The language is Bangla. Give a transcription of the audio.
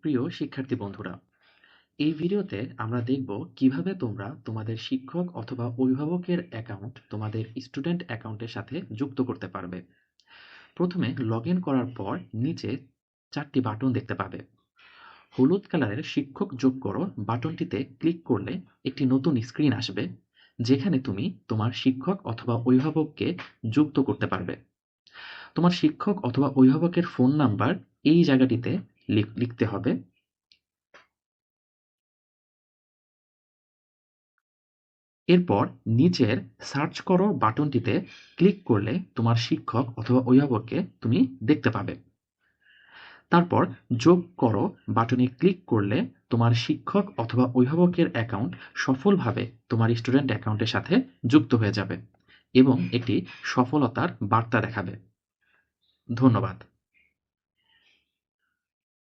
প্রিয় শিক্ষার্থী বন্ধুরা, এই ভিডিওতে আমরা দেখব কিভাবে তোমরা তোমাদের শিক্ষক অথবা অভিভাবকের অ্যাকাউন্ট তোমাদের স্টুডেন্ট অ্যাকাউন্টের সাথে যুক্ত করতে পারবে। প্রথমে লগ ইন করার পর নিচে 4টি বাটন দেখতে পাবে। হলুদ কালারের শিক্ষক যোগ করো বাটনটিতে ক্লিক করলে একটি নতুন স্ক্রিন আসবে, যেখানে তুমি তোমার শিক্ষক অথবা অভিভাবককে যুক্ত করতে পারবে। তোমার শিক্ষক অথবা অভিভাবকের ফোন নাম্বার এই জায়গাটিতে লিখতে হবে। এরপর নিচের সার্চ করো বাটনটিতে ক্লিক করলে তোমার শিক্ষক অথবা অভিভাবককে তুমি দেখতে পাবে। তারপর যোগ করো বাটনে ক্লিক করলে তোমার শিক্ষক অথবা অভিভাবকের অ্যাকাউন্ট সফলভাবে তোমার স্টুডেন্ট অ্যাকাউন্টের সাথে যুক্ত হয়ে যাবে এবং একটি সফলতার বার্তা দেখাবে। ধন্যবাদ।